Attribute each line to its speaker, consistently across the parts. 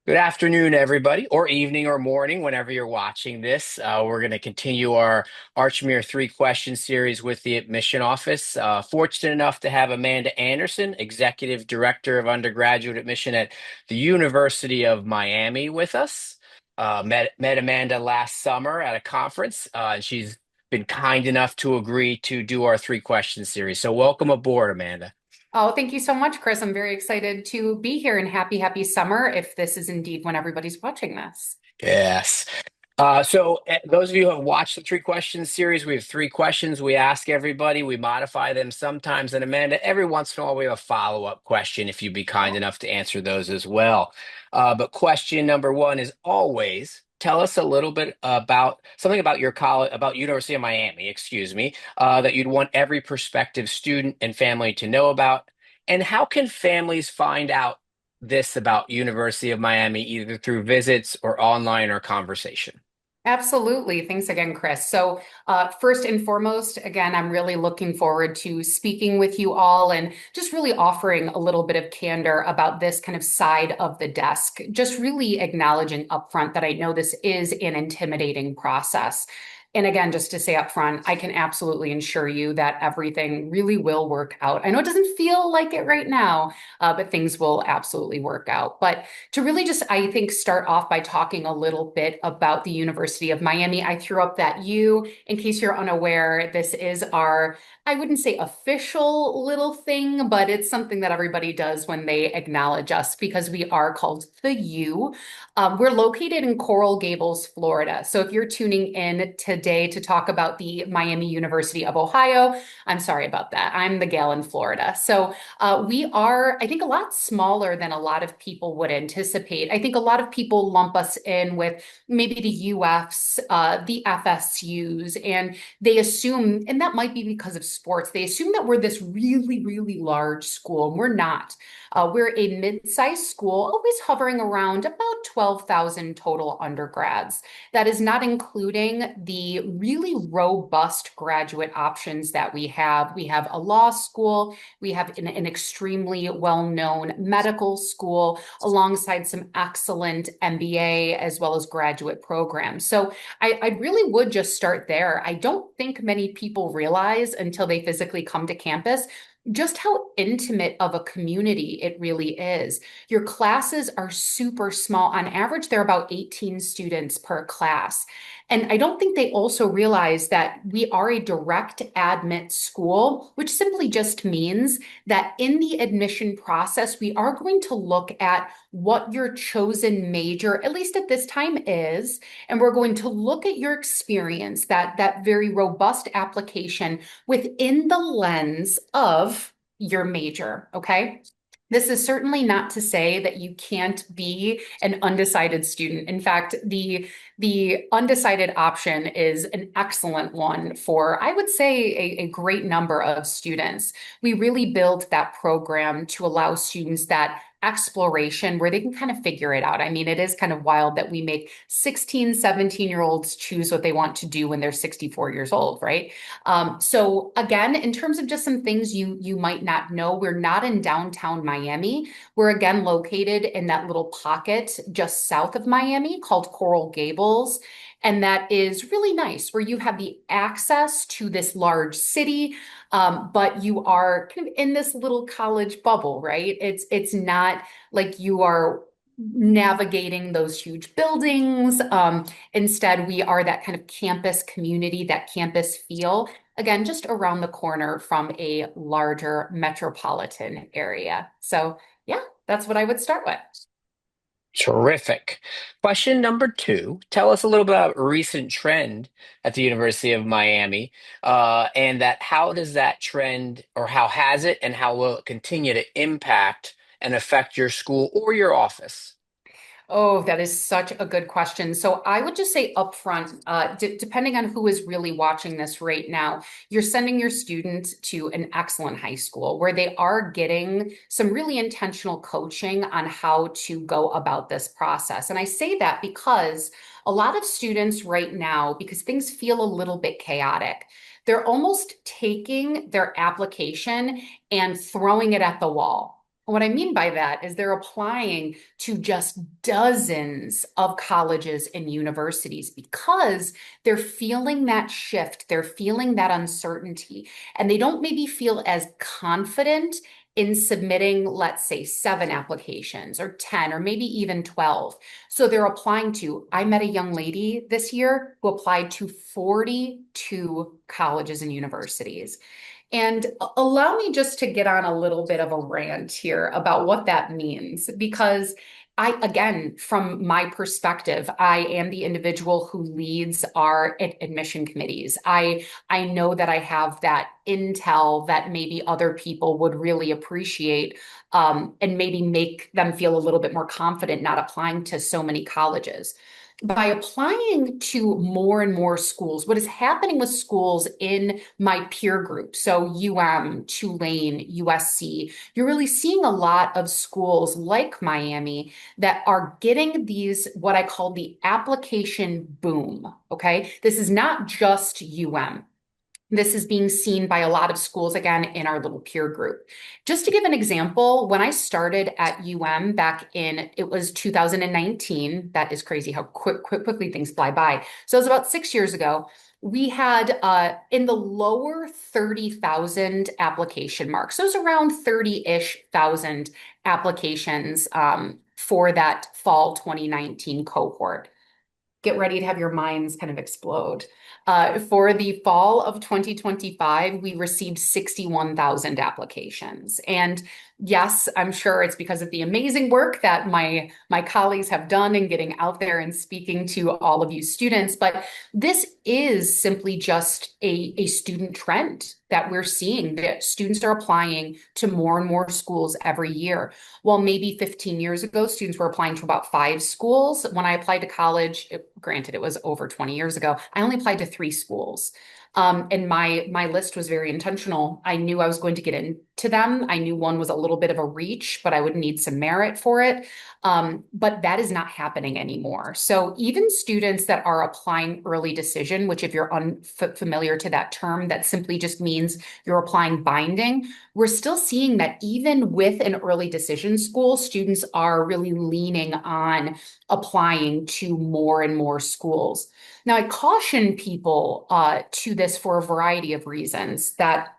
Speaker 1: Good afternoon, everybody, or evening or morning, whenever you're watching this. We're going to continue our Archmere three-question series with the admission office. Fortunate enough to have Amanda Anderson, Executive Director of Undergraduate Admission at the University of Miami, with us. Met Amanda last summer at a conference, and she's been kind enough to agree to do our three-question series. So, welcome aboard, Amanda.
Speaker 2: Oh, thank you so much, Chris. I'm very excited to be here and happy summer if this is indeed when everybody's watching this.
Speaker 1: Yes. Those of you who have watched the three questions series, we have three questions we ask everybody. We modify them sometimes. And Amanda, every once in a while, we have a follow-up question if you'd be kind enough to answer those as well. But question number one is always tell us a little bit about something about your college, about University of Miami, excuse me, that you'd want every prospective student and family to know about. And how can families find out this about University of Miami, either through visits or online or conversation?
Speaker 2: Absolutely. Thanks again, Chris. First and foremost, again, I'm really looking forward to speaking with you all and just really offering a little bit of candor about this kind of side of the desk. Just really acknowledging upfront that I know this is an intimidating process. And again, just to say upfront, I can absolutely ensure you that everything really will work out. I know it doesn't feel like it right now, but things will absolutely work out. But to really just, I think, start off by talking a little bit about the University of Miami. I threw up that U. In case you're unaware, this is our, I wouldn't say official little thing, but it's something that everybody does when they acknowledge us because we are called the U. We're located in Coral Gables, Florida. So if you're tuning in today to talk about the Miami University of Ohio, I'm sorry about that. I'm the gal in Florida. We are, I think, a lot smaller than a lot of people would anticipate. I think a lot of people lump us in with maybe the UFs, the FSUs, and they assume, and that might be because of sports, they assume that we're this really large school, and we're not. We're a mid-sized school, always hovering around about 12,000 total undergrads. That is not including the really robust graduate options that we have. We have a law school, we have an extremely well-known medical school, alongside some excellent MBA as well as graduate programs. I really would just start there. I don't think many people realize until they physically come to campus just how intimate of a community it really is. Your classes are super small. On average, there are about 18 students per class. And I don't think they also realize that we are a direct admit school, which simply just means that in the admission process, we are going to look at what your chosen major, at least at this time, is. And we're going to look at your experience, that very robust application within the lens of your major, okay? This is certainly not to say that you can't be an undecided student. In fact, the undecided option is an excellent one for, I would say, a great number of students. We really build that program to allow students that exploration where they can kind of figure it out. I mean, it is kind of wild that we make 16, 17-year-olds choose what they want to do when they're 64 years old, right? So again, in terms of just some things you might not know, we're not in downtown Miami. We're again located in that little pocket just south of Miami called Coral Gables. And that is really nice, where you have the access to this large city, but you are kind of in this little college bubble, right? It's not like you are navigating those huge buildings. Instead, we are that kind of campus community, that campus feel, again, just around the corner from a larger metropolitan area. So, yeah, that's what I would start with.
Speaker 1: Terrific. Question number two. Tell us a little bit about a recent trend at the University of Miami, and that how does that trend, or how has it, and how will it continue to impact and affect your school or your office?
Speaker 2: Oh, that is such a good question. So I would just say upfront, depending on who is really watching this right now, you're sending your student to an excellent high school where they are getting some really intentional coaching on how to go about this process. And I say that because a lot of students right now, because things feel a little bit chaotic, they're almost taking their application and throwing it at the wall. What I mean by that is they're applying to just dozens of colleges and universities because they're feeling that shift, they're feeling that uncertainty, and they don't maybe feel as confident in submitting, let's say, 7 applications or 10 or maybe even 12. So they're applying to, I met a young lady this year who applied to 42 colleges and universities. And allow me just to get on a little bit of a rant here about what that means, because again, from my perspective, I am the individual who leads our admission committees. I know that I have that intel that maybe other people would really appreciate, and maybe make them feel a little bit more confident not applying to so many colleges. By applying to more and more schools, what is happening with schools in my peer group, so Tulane, USC, you're really seeing a lot of schools like Miami that are getting these, what I call the application boom. Okay. This is not just This is being seen by a lot of schools, again, in our little peer group. Just to give an example, when I started at back in, it was 2019. That is crazy how quickly things fly by. So it was about 6 years ago. We had in the lower 30,000 application mark. So it was around 30-ish thousand applications for that fall 2019 cohort. Get ready to have your minds kind of explode. For the fall of 2025, we received 61,000 applications. And yes, I'm sure it's because of the amazing work that my colleagues have done in getting out there and speaking to all of you students. But this is simply just a student trend that we're seeing, that students are applying to more and more schools every year. Well, maybe 15 years ago, students were applying to about 5 schools. When I applied to college, granted, it was over 20 years ago, I only applied to 3 schools. And my list was very intentional. I knew I was going to get into them. I knew one was a little bit of a reach, but I would need some merit for it. But that is not happening anymore. So even students that are applying early decision, which if you're unfamiliar to that term, that simply just means you're applying binding. We're still seeing that even with an early decision school, students are really leaning on applying to more and more schools. Now, I caution people to this for a variety of reasons, that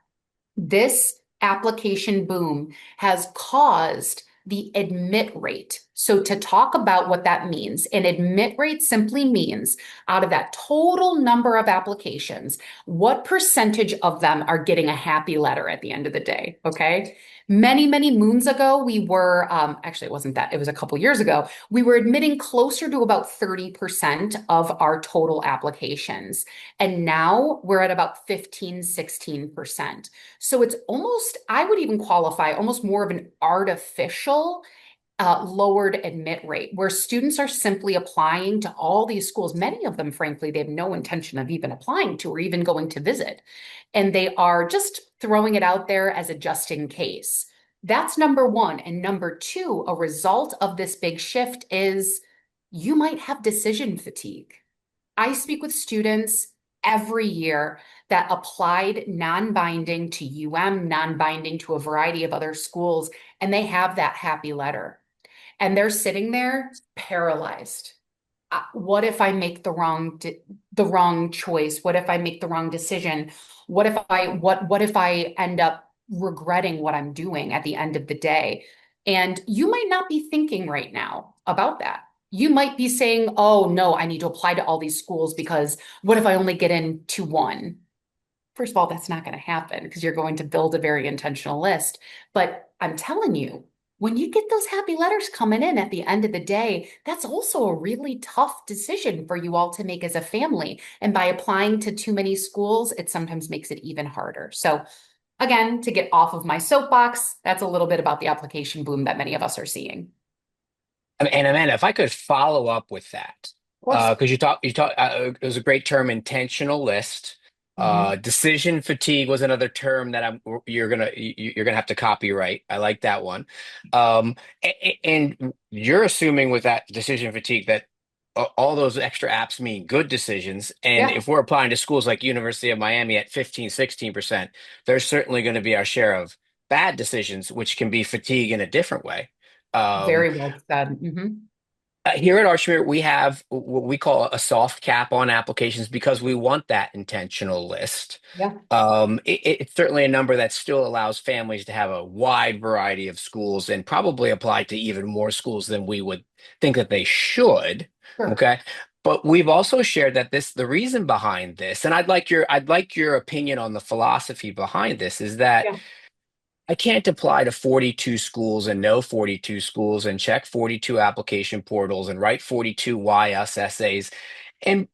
Speaker 2: this application boom has caused the admit rate. So to talk about what that means, an admit rate simply means out of that total number of applications, what percentage of them are getting a happy letter at the end of the day, okay? Many, many moons ago, we were, actually, it wasn't that, it was a couple years ago, we were admitting closer to about 30% of our total applications. And now we're at about 15, 16%. So it's almost, I would even qualify almost more of an artificial lowered admit rate, where students are simply applying to all these schools. Many of them, frankly, they have no intention of even applying to or even going to visit. And they are just throwing it out there as a just in case. That's number one. And number two, a result of this big shift is you might have decision fatigue. I speak with students every year that applied non-binding to non-binding to a variety of other schools, and they have that happy letter. And they're sitting there paralyzed. What if I make the wrong choice? What if I make the wrong decision? What if I end up regretting what I'm doing at the end of the day? And you might not be thinking right now about that. You might be saying, oh, no, I need to apply to all these schools because what if I only get into one? First of all, that's not going to happen because you're going to build a very intentional list. But I'm telling you, when you get those happy letters coming in at the end of the day, that's also a really tough decision for you all to make as a family. And by applying to too many schools, it sometimes makes it even harder. So again, to get off of my soapbox, that's a little bit about the application boom that many of us are seeing.
Speaker 1: And Amanda, if I could follow up with that,
Speaker 2: Of course.
Speaker 1: because it was a great term, intentional list.
Speaker 2: Mhm.
Speaker 1: Decision fatigue was another term that you're gonna have to copyright. I like that one. And you're assuming with that decision fatigue that all those extra apps mean good decisions. And
Speaker 2: Yeah.
Speaker 1: if we're applying to schools like University of Miami at 15, 16%, there's certainly going to be our share of bad decisions, which can be fatigue in a different way. Um,
Speaker 2: Very well said. Hmm.
Speaker 1: Here at Archmere, we have what we call a soft cap on applications because we want that intentional list.
Speaker 2: Yeah,
Speaker 1: It's certainly a number that still allows families to have a wide variety of schools and probably apply to even more schools than we would think that they should.
Speaker 2: sure.
Speaker 1: Okay. But we've also shared that the reason behind this, and I'd like your opinion on the philosophy behind this, is that
Speaker 2: Yeah,
Speaker 1: I can't apply to 42 schools and know 42 schools and check 42 application portals and write 42 why us essays and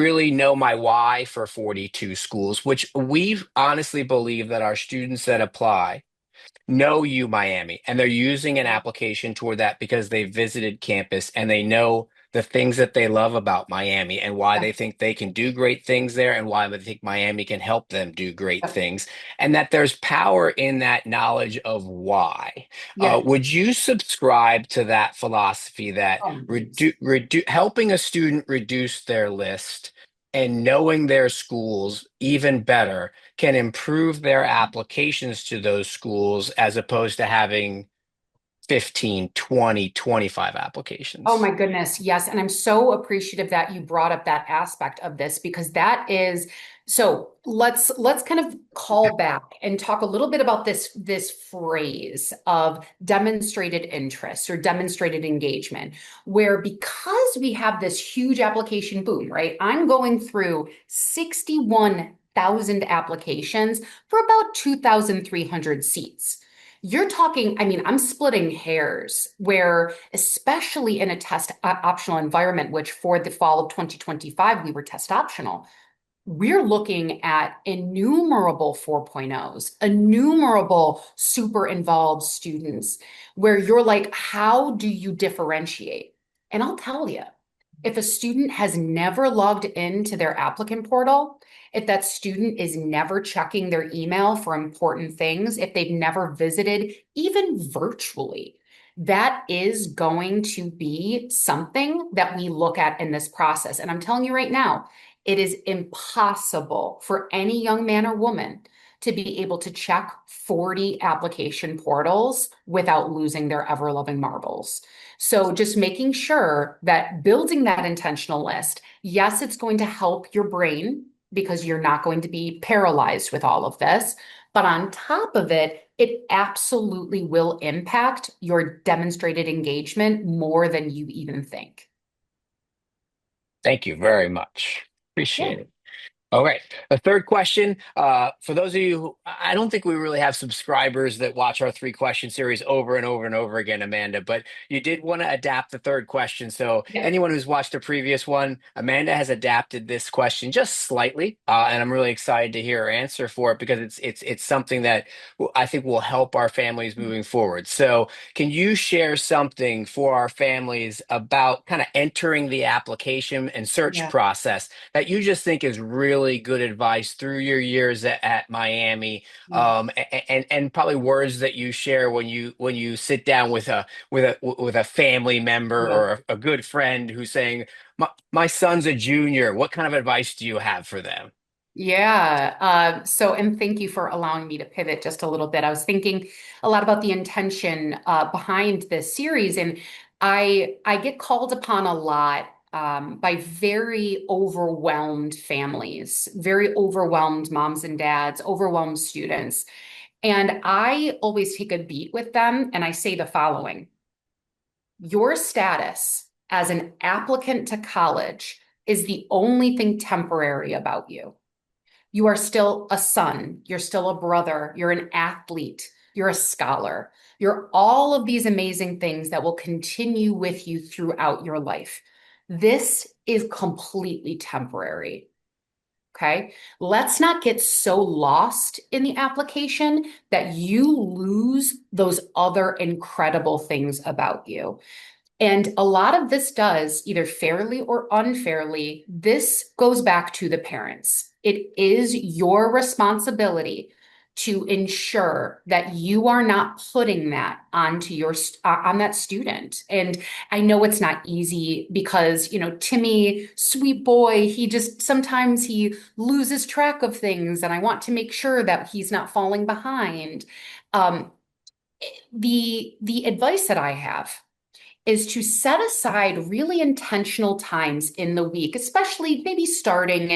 Speaker 1: really know my why for 42 schools, which we honestly believe that our students that apply know you Miami, and they're using an
Speaker 2: yeah,
Speaker 1: application toward that because they visited campus and they know the things that they love about Miami and why
Speaker 2: yeah,
Speaker 1: they think they can do great things there and why they think Miami can help them do great
Speaker 2: yeah.
Speaker 1: things, and that there's power in that knowledge of why.
Speaker 2: Yeah.
Speaker 1: Would you subscribe to that philosophy that helping a student reduce their list and knowing their schools even better can improve their applications to those schools as opposed to having 15, 20, 25
Speaker 2: Oh
Speaker 1: applications?
Speaker 2: my goodness, yes. And I'm so appreciative that you brought up that aspect of this because that is so let's kind of call back and talk a little bit about this phrase of demonstrated interest or demonstrated engagement, where because we have this huge application boom, right? I'm going through 61,000 applications for about 2,300 seats. You're talking, I mean, I'm splitting hairs where, especially in a test optional environment, which for the fall of 2025, we were test optional, we're looking at innumerable 4.0s, innumerable super involved students, where you're like, how do you differentiate? And I'll tell you, if a student has never logged into their applicant portal, if that student is never checking their email for important things, if they've never visited, even virtually, that is going to be something that we look at in this process. And I'm telling you right now, it is impossible for any young man or woman to be able to check 40 application portals without losing their ever-loving marbles. So just making sure that building that intentional list, yes, it's going to help your brain because you're not going to be paralyzed with all of this. But on top of it, it absolutely will impact your demonstrated engagement more than you even think.
Speaker 1: Thank you very much. Appreciate
Speaker 2: Yeah.
Speaker 1: it. All right. A third question. For those of you who, I don't think we really have subscribers that watch our three question series over and over and over again, Amanda, but you did want to adapt the third question. So
Speaker 2: Yeah.
Speaker 1: anyone who's watched a previous one, Amanda has adapted this question just slightly. And I'm really excited to hear her answer for it because it's something that I think will help our families moving forward. So can you share something for our families about kind of entering the application and search
Speaker 2: Yeah.
Speaker 1: process that you just think is really good advice through your years at Miami,
Speaker 2: Yeah.
Speaker 1: and probably words that you share when you sit down with a family member
Speaker 2: Yeah.
Speaker 1: or a good friend who's saying, my son's a junior. What kind of advice do you have for them?
Speaker 2: Yeah. And thank you for allowing me to pivot just a little bit. I was thinking a lot about the intention behind this series, and I get called upon a lot by very overwhelmed families, very overwhelmed moms and dads, overwhelmed students. And I always take a beat with them and I say the following: your status as an applicant to college is the only thing temporary about you. You are still a son, you're still a brother, you're an athlete, you're a scholar. You're all of these amazing things that will continue with you throughout your life. This is completely temporary. Okay. Let's not get so lost in the application that you lose those other incredible things about you. And a lot of this does, either fairly or unfairly, this goes back to the parents. It is your responsibility to ensure that you are not putting that onto on that student. And I know it's not easy because, Timmy, sweet boy, he just sometimes he loses track of things, and I want to make sure that he's not falling behind. Um, the advice that I have is to set aside really intentional times in the week, especially maybe starting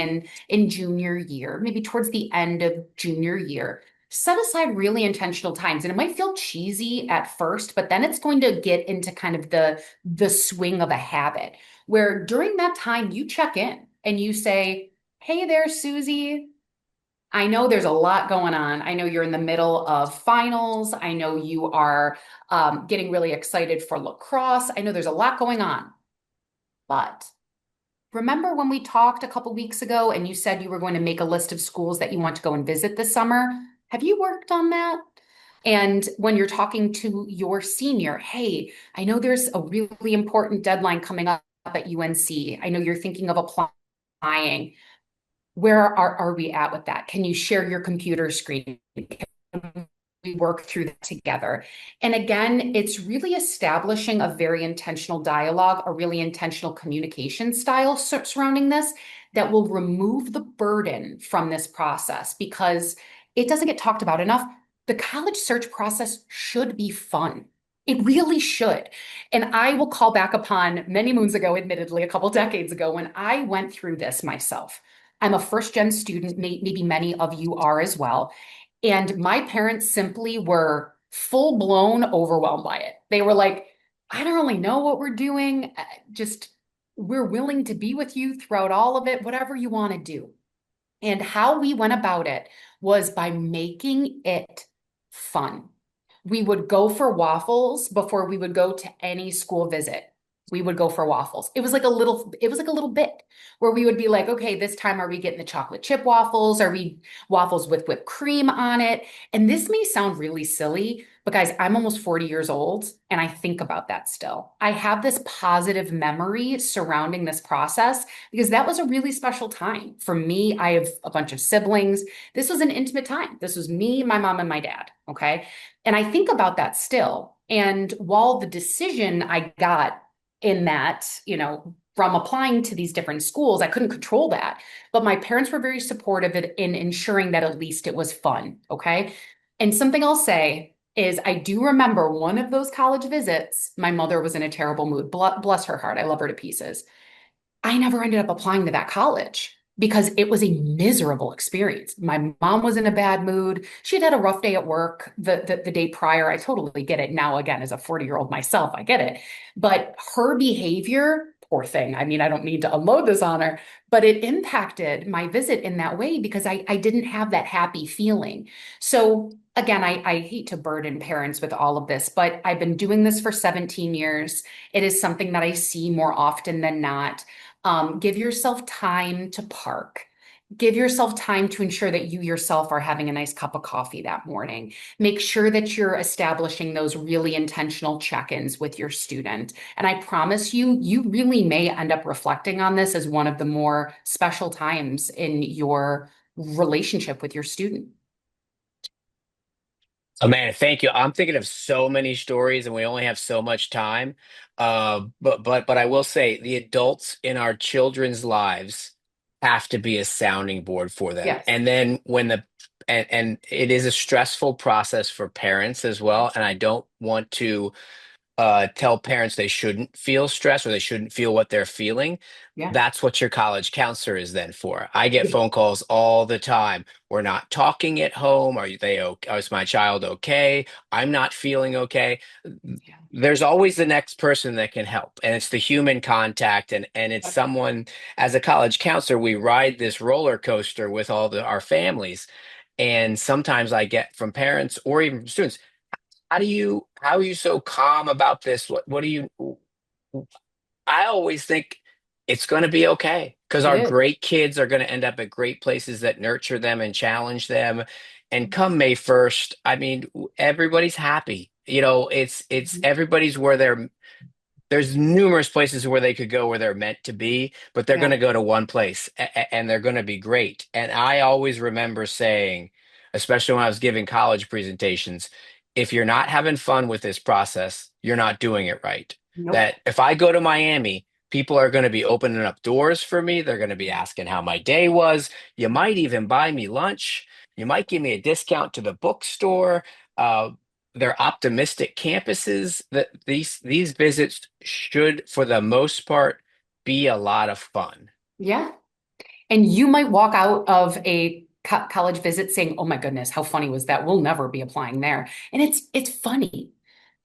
Speaker 2: in junior year, maybe towards the end of junior year. Set aside really intentional times. And it might feel cheesy at first, but then it's going to get into kind of the swing of a habit where during that time you check in and you say, "Hey there, Susie. I know there's a lot going on. I know you're in the middle of finals. I know you are getting really excited for lacrosse. I know there's a lot going on. But remember when we talked a couple weeks ago and you said you were going to make a list of schools that you want to go and visit this summer? Have you worked on that?" And when you're talking to your senior, "Hey, I know there's a really important deadline coming up at UNC. I know you're thinking of applying. Where are we at with that? Can you share your computer screen? Can we work through that together?" And again, it's really establishing a very intentional dialogue, a really intentional communication style surrounding this that will remove the burden from this process because it doesn't get talked about enough. The college search process should be fun. It really should. And I will call back upon many moons ago, admittedly, a couple decades ago, when I went through this myself. I'm a first gen student, maybe many of you are as well. And my parents simply were full blown overwhelmed by it. They were like, "I don't really know what we're doing. Just, we're willing to be with you throughout all of it, whatever you want to do." And how we went about it was by making it fun. We would go for waffles before we would go to any school visit. We would go for waffles. It was like a little bit where we would be like, "Okay, this time are we getting the chocolate chip waffles? Are we waffles with whipped cream on it?" And this may sound really silly, but guys, I'm almost 40 years old and I think about that still. I have this positive memory surrounding this process because that was a really special time. For me, I have a bunch of siblings. This was an intimate time. This was me, my mom, and my dad. Okay. And I think about that still. And while the decision I got in that, from applying to these different schools, I couldn't control that. But my parents were very supportive in ensuring that at least it was fun. Okay. And something I'll say is I do remember one of those college visits, my mother was in a terrible mood. Bless her heart. I love her to pieces. I never ended up applying to that college because it was a miserable experience. My mom was in a bad mood. She'd had a rough day at work the day prior. I totally get it now, again, as a 40-year-old myself, I get it. But her behavior, poor thing. I mean, I don't need to unload this on her, but it impacted my visit in that way because I didn't have that happy feeling. So again, I hate to burden parents with all of this, but I've been doing this for 17 years. It is something that I see more often than not. Give yourself time to park. Give yourself time to ensure that you yourself are having a nice cup of coffee that morning. Make sure that you're establishing those really intentional check-ins with your student. And I promise you, you really may end up reflecting on this as one of the more special times in your relationship with your student.
Speaker 1: Oh man, thank you. I'm thinking of so many stories, and we only have so much time. But I will say the adults in our children's lives have to be a sounding board for them.
Speaker 2: Yes.
Speaker 1: And then and it is a stressful process for parents as well. And I don't want to tell parents they shouldn't feel stress or they shouldn't feel what they're feeling.
Speaker 2: Yeah.
Speaker 1: That's what your college counselor is then for. I get phone calls all the time. "We're not talking at home. Are they okay? Is my child okay? I'm not feeling okay."
Speaker 2: Yeah.
Speaker 1: There's always the next person that can help, and it's the human contact, and it's someone. As a college counselor, we ride this roller coaster with our families, and sometimes I get from parents or even from students, how are you so calm about this? What do you I always think it's going to be okay because
Speaker 2: It
Speaker 1: our
Speaker 2: is.
Speaker 1: great kids are going to end up at great places that nurture them and challenge them. And
Speaker 2: Mhm.
Speaker 1: come May 1st, I mean, everybody's happy. It's
Speaker 2: Mhm.
Speaker 1: everybody's where there's numerous places where they could go where they're meant to be, but they're going
Speaker 2: Yeah.
Speaker 1: to go to one place and they're going to be great. And I always remember saying, especially when I was giving college presentations, if you're not having fun with this process, you're not doing it right.
Speaker 2: Nope.
Speaker 1: That if I go to Miami, people are going to be opening up doors for me. They're going to be asking how my day was. You might even buy me lunch. You might give me a discount to the bookstore. Uh, they're optimistic campuses that these visits should, for the most part, be a lot of fun.
Speaker 2: Yeah. And you might walk out of a college visit saying, "Oh my goodness, how funny was that? We'll never be applying there." And it's funny.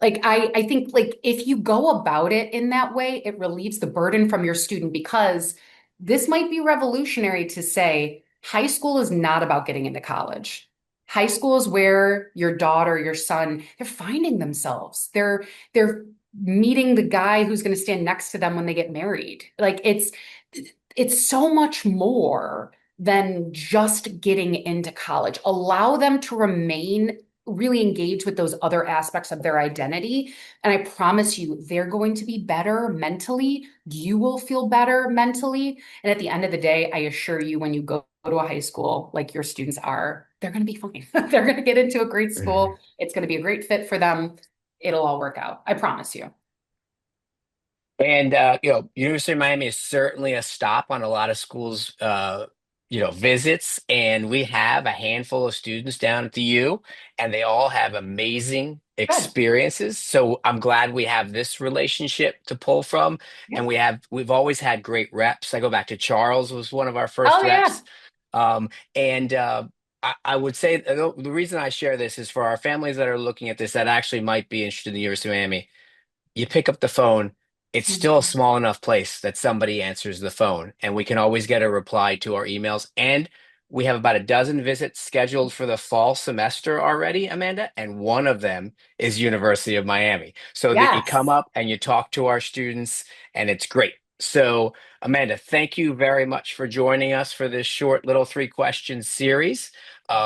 Speaker 2: Like I think like if you go about it in that way, it relieves the burden from your student because this might be revolutionary to say high school is not about getting into college. High school is where your daughter, your son, they're finding themselves. They're meeting the guy who's going to stand next to them when they get married. Like it's so much more than just getting into college. Allow them to remain really engaged with those other aspects of their identity. And I promise you, they're going to be better mentally. You will feel better mentally. And at the end of the day, I assure you, when you go to a high school like your students are, they're going to be fine. They're going to get into a great school. It's going to be a great fit for them. It'll all work out. I promise you.
Speaker 1: And University of Miami is certainly a stop on a lot of schools, visits. And we have a handful of students down at the U, and they all have amazing
Speaker 2: Good.
Speaker 1: experiences. So I'm glad we have this relationship to pull from, and
Speaker 2: Yeah.
Speaker 1: we've always had great reps. I go back to Charles was one of our first
Speaker 2: Oh, yeah.
Speaker 1: reps, and I would say the reason I share this is for our families that are looking at this that actually might be interested in the University of Miami. You pick up the phone, it's still a
Speaker 2: Mhm.
Speaker 1: small enough place that somebody answers the phone, and we can always get a reply to our emails. And we have about a dozen visits scheduled for the fall semester already, Amanda, and one of them is University of Miami. So that you come
Speaker 2: Yes.
Speaker 1: up and you talk to our students, and it's great. So, Amanda, thank you very much for joining us for this short little three questions series.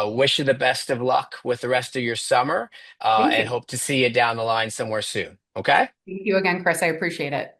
Speaker 1: Wish you the best of luck with the rest of your summer,
Speaker 2: Thank
Speaker 1: and
Speaker 2: you.
Speaker 1: hope to see you down the line somewhere soon. Okay?
Speaker 2: Thank you again, Chris. I appreciate it.